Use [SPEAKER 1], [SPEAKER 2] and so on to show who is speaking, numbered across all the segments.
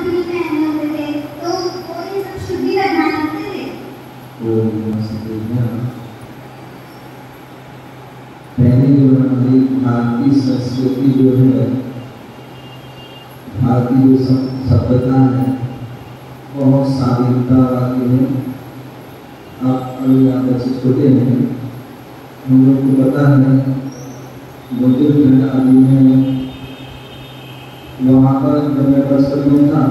[SPEAKER 1] भी पहने होते थे, तो वो ये सब शुद्धि का ध्यान रखते थे।
[SPEAKER 2] पहले जो हमारी भारतीय संस्कृति जो है, भारतीय जो सभ्यता है, बहुत शालीनता वाली है। आप अभी आप बच्चे छोटे हैं, हम लोग को पता है बुजुर्ग आदि में वहाँ पर जब मैं बचपन में था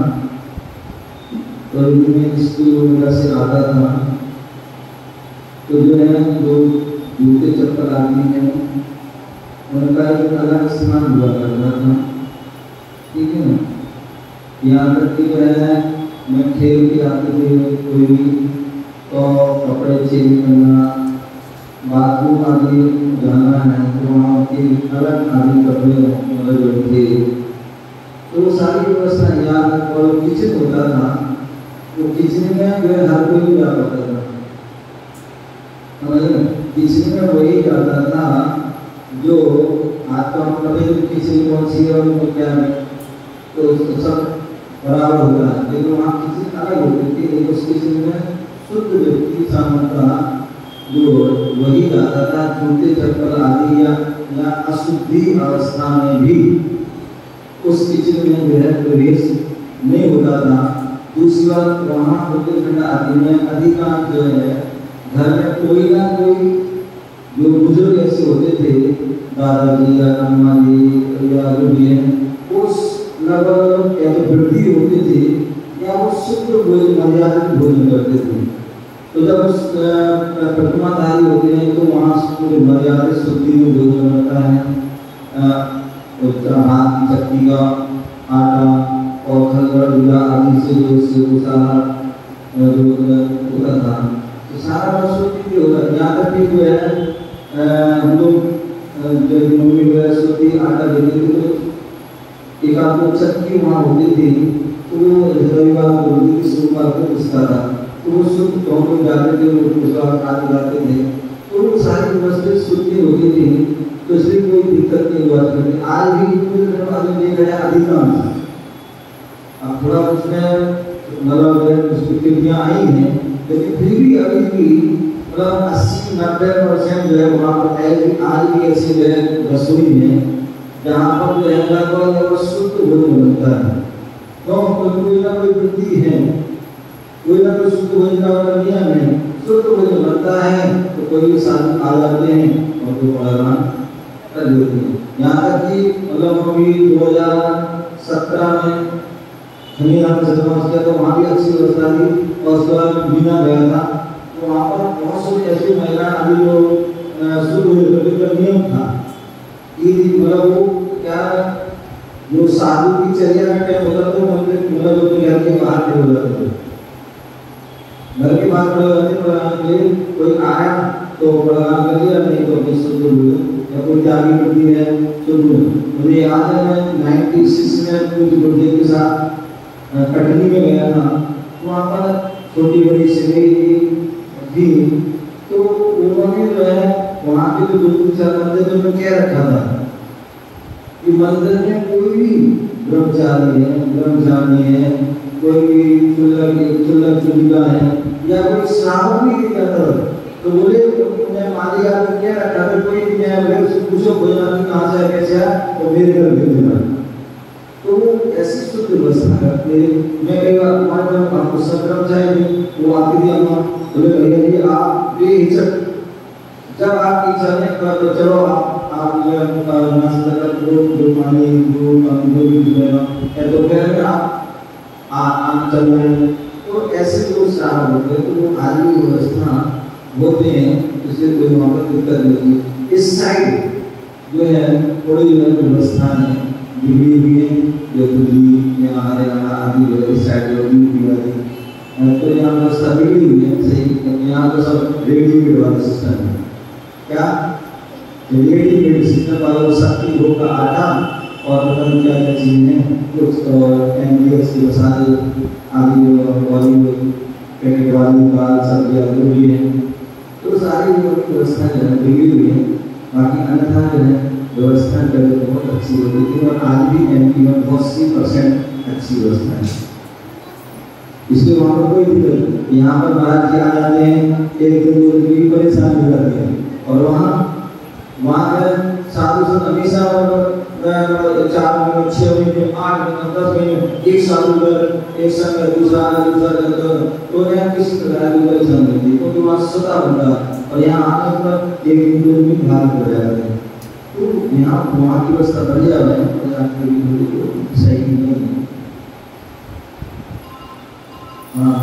[SPEAKER 2] तो मैं स्कूल वगैरह से आता था, तो जो है जो जूते चप्पल आदि हैं उनका एक अलग इस्तेमाल हुआ करता था, ठीक है ना। यहाँ तक कि जो है मैं खेल के आते थे कोई भी तो कपड़े चेंज करना, बाथरूम आदि जाना है तो वहाँ के अलग आदि कपड़े मतलब थे, तो वो सारी व्यवस्था यहाँ और किचन होता था, तो किचन में जो है हर कोई जा पाता था, किचन में वही जाता था जो आपका मतलब किचन कौन सी है और क्या है, तो सब बराबर होता है। लेकिन वहाँ किचन अलग होती थी, लेकिन उस किचन में शुद्ध व्यक्ति सामता जो वही जाता था, जूते चप्पल आदि या अशुद्धि अवस्था में भी उस किचन में जो है प्रवेश नहीं होता था। दूसरी बात वहाँ बुंदेलखंड आदि में अधिकांश जो है घर में कोई ना कोई जो बुजुर्ग ऐसे होते थे, दादाजी या अम्मा जी या जो भी हैं, उस लगभग या तो वृद्धि होते थे या वो शुद्ध भोजन मर्यादित भोजन करते थे। तो जब उस प्रतिमाधारी होते हैं तो वहाँ मर्यादित शुद्धि में भोजन होता है, हाथ की चक्की का आटा और खलबड़ आदि से जो सारा होता था, तो सारा शुद्धि होता है। यहाँ तक कि जो है हम लोग जब मम्मी जो है शुद्धि आटा देते थे तो एक आपको चक्की वहाँ होती थी, तो वो रविवार को होती थी, सोमवार को पिसता था, तो वो शुद्ध गाँव में जाते थे, वो उसका आटे लाते थे, तो वो सारी व्यवस्थित शुद्धि होती थी, तो इसलिए कोई दिक्कत नहीं हुआ करती। आज भी देख रहे अधिकांश अब थोड़ा उसमें मतलब स्वीकृतियाँ आई हैं, लेकिन फिर भी अभी भी मतलब 80-90% जो है वहाँ पर आज भी ऐसी जो है रसोई है जहाँ पर जो है लगभग शुद्ध भोजन बनता है। तो कोई ना कोई वृद्धि है, कोई ना कोई शुद्ध भोजन का नियम है, शुद्ध भोजन बनता है तो कोई भी साधन आ जाते हैं और कोई पढ़ाना कर देते हैं। यहाँ तक कि मतलब अभी 2017 में खनियान किया तो वहाँ भी अच्छी व्यवस्था थी, और उसके बाद बीना गया था तो वहाँ पर बहुत सी ऐसी महिला अभी जो शुद्ध का नियम था कि मतलब वो क्या जो साधु की चर्या में क्या होता तो मतलब जो घर के बाहर नहीं हो जाते थे, घर के बाहर के लिए कोई आया तो प्रोग्राम कर दिया, नहीं तो अपनी शुद्ध हुए या कोई त्यागी करती है शुद्ध हुए। मुझे याद है मैं 96 में कुछ गुरुदेव के साथ कटनी में गया था, वहाँ पर छोटी बड़ी शिविर थी, तो उन्होंने जो है वहाँ के जो मंदिर में क्या रखा था कि मंदिर में कोई भी ब्रह्मचारी है, ब्रह्मचारी है, कोई भी चुल्ला है या कोई श्रावण भी नहीं करता, तो बोले उन्हें माली आपको क्या रखा था, कोई भी मैं बोले उसको पूछो भोजन कहाँ से कैसे है तो मेरे घर भेज देना। तो ऐसी शुद्ध व्यवस्था करते, मैं कई बार आपको संक्रम चाहिए वो आती थी अम्मा, बोले भैया जी आप बेहिचक जब आपकी इच्छा नहीं कर तो चलो आप नाश्ता कर लो, जो पानी जो भी मिलेगा या दोपहर में आप चल रहे हैं, तो ऐसे जो श्रावण होते हैं तो वो आदमी व्यवस्था होते हैं, इसलिए कोई वहाँ पर दिक्कत नहीं होती। इस साइड जो है थोड़ी व्यवस्था है बिगड़ी हुई है, जो दिल्ली या हरियाणा आदि इस साइड तो यहाँ व्यवस्था बिगड़ी हुई है सही। यहाँ तो सब रेडीमेड वाला सिस्टम है, क्या रेडीमेड सिस्टम वाला शक्ति भोग का आटा और पता क्या क्या चीजें कुछ एमबीएस के मसाले आदि बॉलीवुड पैकेट वाली दाल सब्जियाँ जो भी है, तो सारी व्यवस्था जो है बिगड़ी हुई है। बाकी अन्यथा जो है व्यवस्था बहुत अच्छी होती थी और आज भी एमपी में बहुत सी % अच्छी व्यवस्था है। इसलिए वहाँ पर कोई दिक्कत नहीं। यहाँ पर महाराज जी आ जाते हैं, एक दिन दो दिन की परेशानी हो जाती है। और वहाँ का साधु संत हमेशा 4 महीने 6 महीने 8 महीने 10 महीने एक साल उधर एक संग दूसरा तो यहाँ किसी प्रकार की परेशानी नहीं थी, तो वहाँ सदा बनता। और यहाँ आने पर एक दिन दो दिन भाग हो जाते हैं। तो यहाँ वहाँ की व्यवस्था बढ़िया है, सही नहीं है। हाँ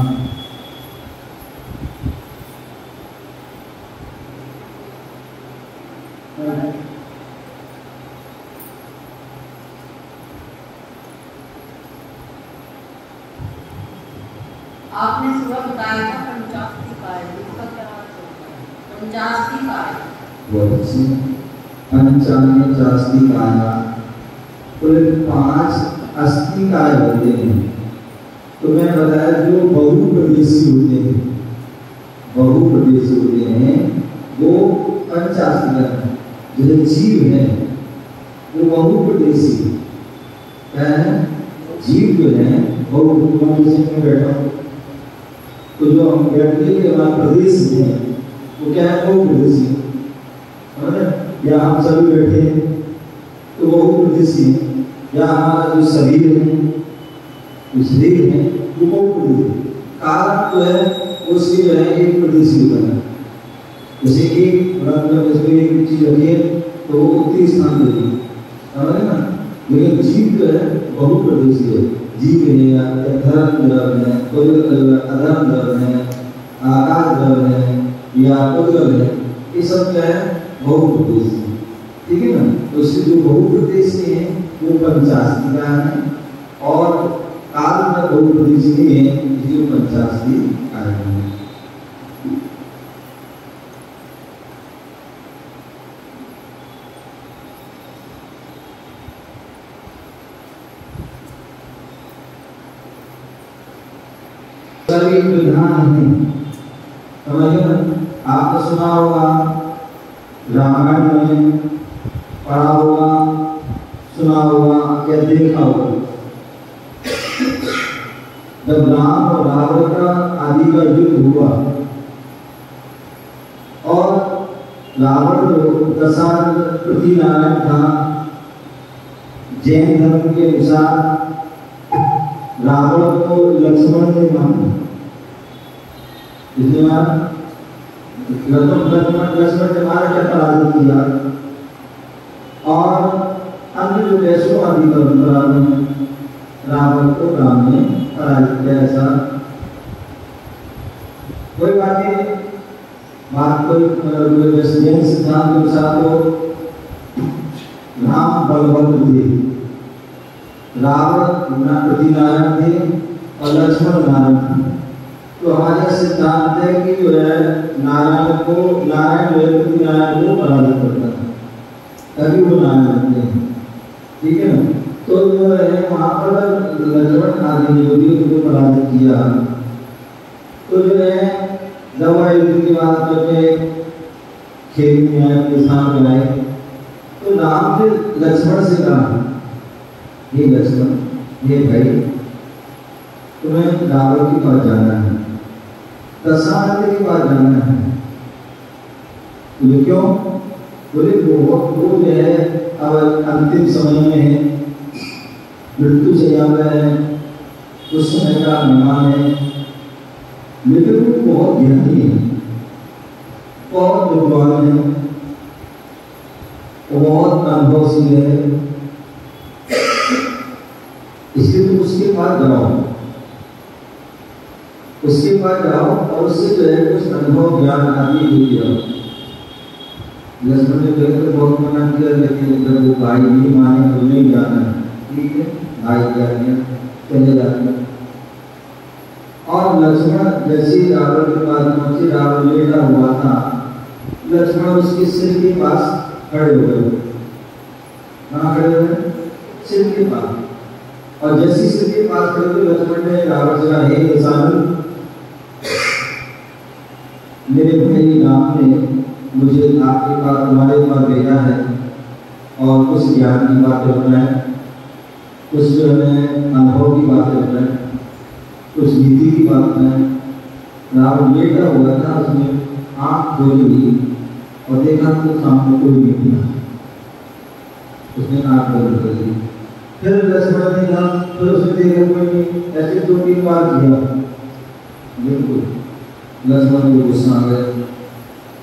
[SPEAKER 3] आपने सुबह बताया था पंचास्ती काय, इसका क्या अर्थ होता है? पंचास्ती काय
[SPEAKER 2] बहुत अच्छी पंचांग चास्ती काया, कुल 5 अस्थि काय होते हैं। तो मैं बताया जो बहुप्रदेशी होते हैं, बहुप्रदेशी होते हैं वो पंचास्ती का। जो जीव है वो बहुप्रदेशी है, जीव जो है बहुप्रदेशी में बैठा। तो जो हम बैठने के हमारा प्रदेश है वो क्या है, बहुप्रदेशी है। या हम सभी बैठे हैं तो बहुप्रदेशी है, या हमारा जो शरीर है शरीर है वो बहुप्रदेशी। कारण जो है उसकी जो है एक प्रदेशी होता है। जैसे एक चीज रखिए तो वो उतनी स्थान देगी, समझ ना। लेकिन जीव जो है बहुप्रदेशी है। जीव है, धर्म धर्म है, अधर्म धर्म है, आकाश धर्म है या उद्गम है, ये सब क्या है बहुप्रदेशी। ठीक है ना। तो इससे जो बहुप्रदेशी है वो पंचास्ती का है, और काल में बहुप्रदेशी नहीं है जो पंचास्ती का है। सभी विधान है, समझिए ना। आपने सुना होगा रामायण में, पढ़ा होगा, सुना होगा या देखा होगा। जब राम और रावण का आदि का युद्ध हुआ और रावण जो दशानन पृथ्वीनारायण था, जैन धर्म के अनुसार रावण को लक्ष्मण ने माना, इसलिए लक्ष्मण ने मारा क्या पराजित किया। और अन्य जो वैष्णव आदि परंपरा में रावण को राम ने पराजित किया। ऐसा कोई बात नहीं, बात कोई वैष्णव सिद्धांत के अनुसार तो राम बलवंत थे, रावण पृथ्वीनारायण थे और लक्ष्मण नारायण थे। तो हमारे सिद्धांत है कि जो है नारायण पृथ्वीनारायण को पराजित करता है, तभी वो नारायण थे। ठीक है ना। तो जो है वहाँ पर लक्ष्मण आदि ने जो पराजित किया। तो जो है दवा युद्ध की बात करके खेल में आए, किसान में आए, तो राम ने लक्ष्मण से कहा, ये लक्ष्मण, ये भाई, तुम्हें रावण के पास जाना है, दशानन के पास जाना है। बोले क्यों? बोले वो जो है अब अंतिम समय में है, मृत्यु से आ गए हैं, उस समय का मेहमान है, लेकिन वो बहुत ज्ञानी है, बहुत विद्वान है, बहुत अनुभवशील है। इसलिए तुम उसके पास जाओ, उसके पास जाओ और उससे जो है कुछ अनुभव ज्ञान आदि ले जाओ। लक्ष्मण ने पहले तो बहुत मना किया, लेकिन जब वो भाई नहीं माने तो नहीं जाना है। ठीक है, भाई जाने चले जाते हैं। और लक्ष्मण जैसे रावण के पास पहुंचे, रावण लेटा हुआ था, लक्ष्मण उसके सिर के पास खड़े हो गए। कहाँ खड़े हुए? सिर के पास। और जैसे सिर के पास खड़े हुए, लक्ष्मण ने रावण से कहा, हे दशानन, मेरे भाई राम ने मुझे आपके पास, तुम्हारे पास भेजा है और कुछ ज्ञान की बातें बताएं, कुछ जो है अनुभव की बातें बताएं। कुछ नीति की बात है। रावण लेटा हुआ था, उसने आँख खोली और देखा तो सामने कोई नहीं था, उसने आँख बंद कर दी। फिर लक्ष्मण ने कहा, फिर उसने देखा कोई नहीं, ऐसे 2-3 बार किया। बिल्कुल लक्ष्मण को गुस्सा आ गया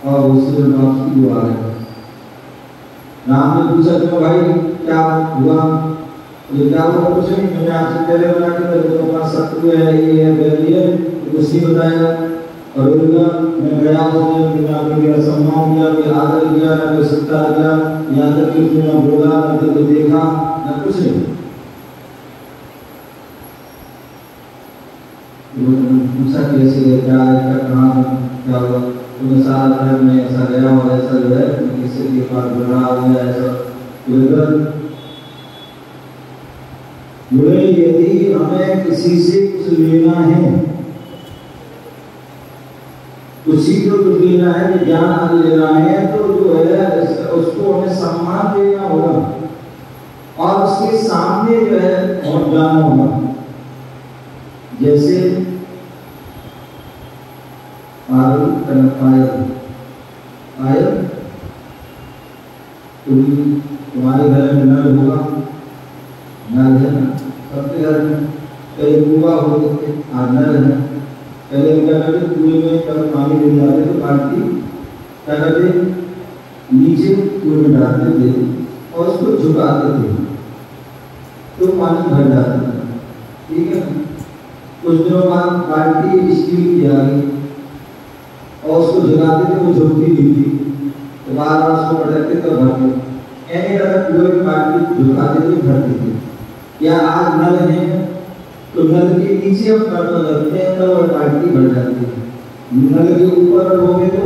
[SPEAKER 2] और उससे वापसी हुआ है। राम ने पूछा, क्यों भाई क्या हुआ? ये क्या हुआ? कुछ नहीं, मैंने आपसे पहले बना के तुम्हारा शत्रु है, ये है वैली है, कुछ नहीं बताया। और मैं गया, उसने आपने मेरा सम्मान किया, मेरा आदर किया, ना कोई सत्कार किया, यहाँ तक कि उसने ना बोला, ना तो देखा, ना कुछ नहीं। पूछा कैसे क्या है, क्या कहाँ क्या हुआ? उन्हें सारा घर में ऐसा गया और ऐसा जो है किसी के पास बढ़ा हो गया ऐसा। यदि हमें किसी से कुछ लेना है, उसी को कुछ लेना है, ज्ञान आदि लेना है, तो जो है उसको हमें सम्मान देना होगा और उसके सामने जो है और जाना होगा। जैसे आयल तुम्हारे घर में नल होगा, नल है ना सबके घर में, कई कुआ होते थे, आज नल है। पहले क्या करते, कुएं में जब पानी मिल जाते तो बाल्टी क्या करते, नीचे कुएं में डालते थे और उसको झुकाते थे तो पानी भर जाता था, ठीक है ना। कुछ दिनों बाद बाल्टी स्टील की आ गई और उसको झुकाते थे, वो झुकती नहीं थी, तो बार बार उसको पटकते तो भरते। ऐसे अगर कुएं में बाल्टी झुकाते थे भरते थे। या आज नल है तो नल के नीचे हम बर्तन रखते हैं तो वह बाल्टी भर जाती है, नल के ऊपर रखोगे तो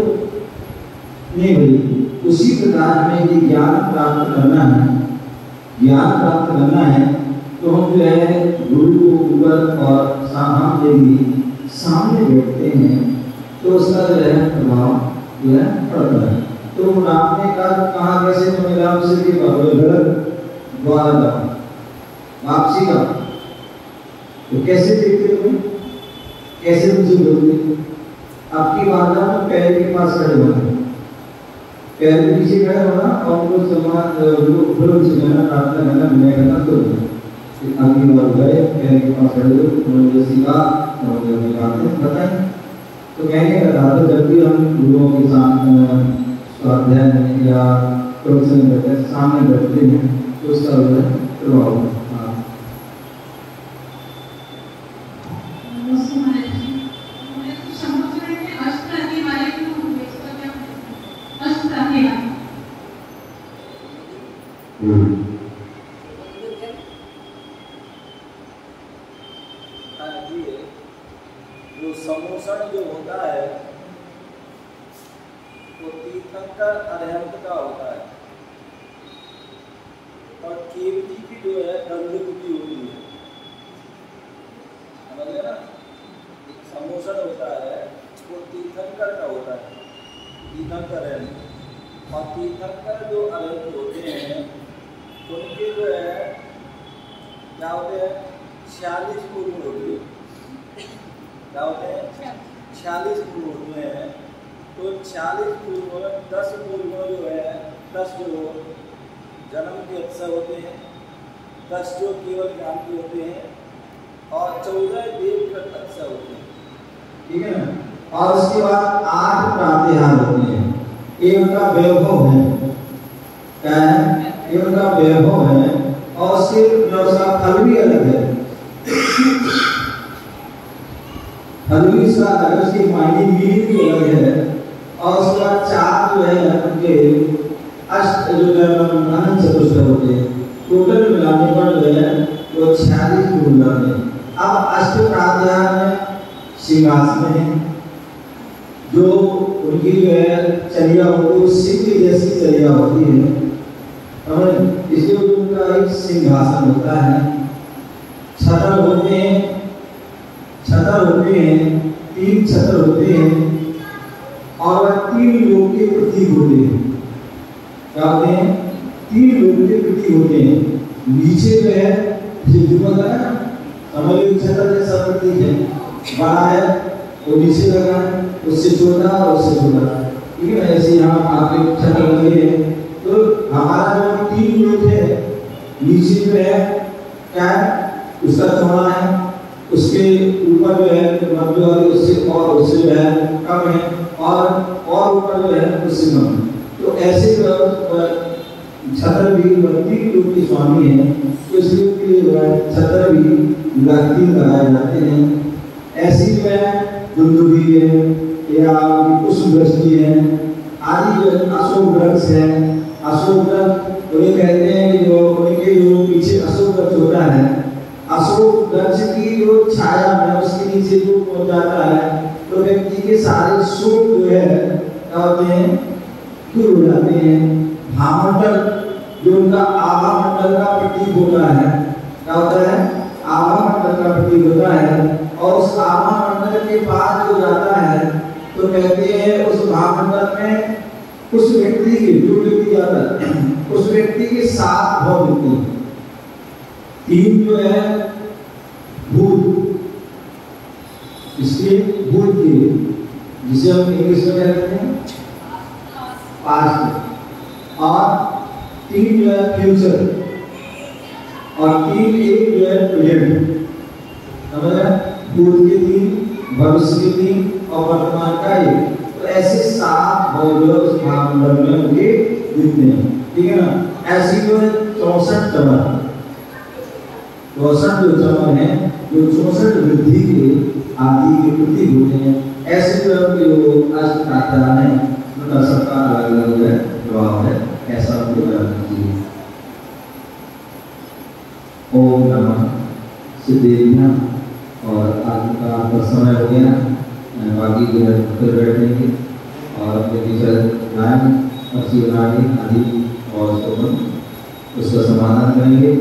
[SPEAKER 2] नहीं भरेगी। उसी प्रकार हमें यदि ज्ञान प्राप्त करना है, ज्ञान प्राप्त करना है तो हम जो है गुरु को ऊपर और हम यदि सामने बैठते हैं तो उसका जो है प्रभाव जो है पड़ता है। तो राम ने कहा कैसे तो मेरा राम से द्वारा वापसी का तो कैसे देखते हो, कैसे मुझे बोलते? आपकी वादा में पैर के पास खड़े होना, पैर के पीछे खड़े होना और उनको सम्मान प्रार्थना करना, विनय करना तो आगे बार गए पैर के पास खड़े हो, उन्होंने सीखा और बातें बताई। तो कहने का था जब भी हम गुरुओं के सामने स्वाध्याय में या प्रवचन में सामने बैठते हैं तो उसका प्रभाव
[SPEAKER 4] जो समोषण जो होता है वो तीर्थंकर अरहंत का होता है और केवली की जो है दंडबुद्धि होती है, समझ गए ना। समोषण होता है वो तीर्थंकर का होता है, तीर्थंकर है। और तीर्थंकर जो अरहंत होते हैं उनके जो है क्या होते हैं 46 गुण होते हैं, क्या होते हैं 46 गुण होते हैं। तो 40 गुण में 10 गुण जो है 10 जो जन्म के अक्षर होते हैं, 10 जो केवल ज्ञान के होते हैं और 14 देव के अक्षर होते हैं,
[SPEAKER 2] ठीक है ना। और उसके बाद 8 प्रातिहार होते हैं। ये उनका वैभव है, क्या है? ये उनका वैभव है और उसके व्यवसाय फल भी अलग है, फल भी इसका अलग, उसकी मायने भी अलग है। और उसके बाद 4 जो है उनके अष्ट जो अनंत चतुष्टय होते हैं, टोटल मिलाने पर जो है वो 46 गुण होते हैं। अब अष्ट प्रातिहार में सिंहासन है, जो उनकी जो है चर्या होती है सिंह जैसी चर्या होती है, और इसलिए उनका एक सिंहासन होता है। छतर होते हैं, छतर होते हैं, 3 छतर होते हैं और वह 3 लोग के प्रतीक होते हैं। क्या होते हैं? 3 लोग के प्रतीक होते हैं। नीचे जो है समझ लो छत्र जैसा प्रतीक है, बड़ा है वो नीचे लगा है, उससे छोटा और उससे छोटा, ठीक है। ऐसे यहाँ आपके छत्र लगे हैं, तो हमारा जो 3 यूनिट है, नीचे जो है क्या है उसका चौड़ा है, उसके ऊपर जो है मध्य वाले उससे जो है कम है, और ऊपर जो है उससे कम है। तो ऐसे छत्र भी भक्ति के रूप के स्वामी है, तो इसलिए उनके लिए जो है छत्र भी 3 लगाए जाते हैं। ऐसी जो है दुंदुभी है या पुष्प दृष्टि है आदि जो अशोक वृक्ष है, अशोक वृक्ष उन्हें कहते हैं जो उनके जो पीछे अशोक वृक्ष होता है, अशोक वृक्ष की जो छाया है उसके नीचे जो पहुंच जाता है तो व्यक्ति के सारे शोक जो है क्या होते हैं दूर हो जाते हैं। भावमंडल जो उनका आभा मंडल का प्रतीक होता है, क्या होता है आभा मंडल का प्रतीक होता है, और उस आभा मंडल के पास जो जाता है तो कहते हैं उस भावमंडल में उस व्यक्ति के जो व्यक्ति जाता है उस व्यक्ति के 7 भाव होते हैं। 3 जो है भूत, इसलिए भूत के जिसे हम इंग्लिश में कहते हैं पास्ट, और 3 जो है फ्यूचर, और 3 एक जो है प्रेजेंट। समझ रहे? भूत के 3, भविष्य के 3 और वर्तमान का 1। तो ऐसे 7 भाव जो है उस भावमंडल में उनके दिखते हैं, ठीक है ना। ऐसी जो है 64 चमन, 64 जो चमन है जो 64 वृद्धि के आदि के प्रतीक होते हैं। ऐसे जो अष्टकात्रा है उनका सबका अलग अलग है प्रभाव है, ऐसा उनको करना चाहिए। ओम नमः सिद्धेभ्यः। और आज का आपका समय हो गया, बाकी जो है फिर बैठेंगे और अपने टीचर गायन और शिवरानी आदि और उसका समाधान करेंगे।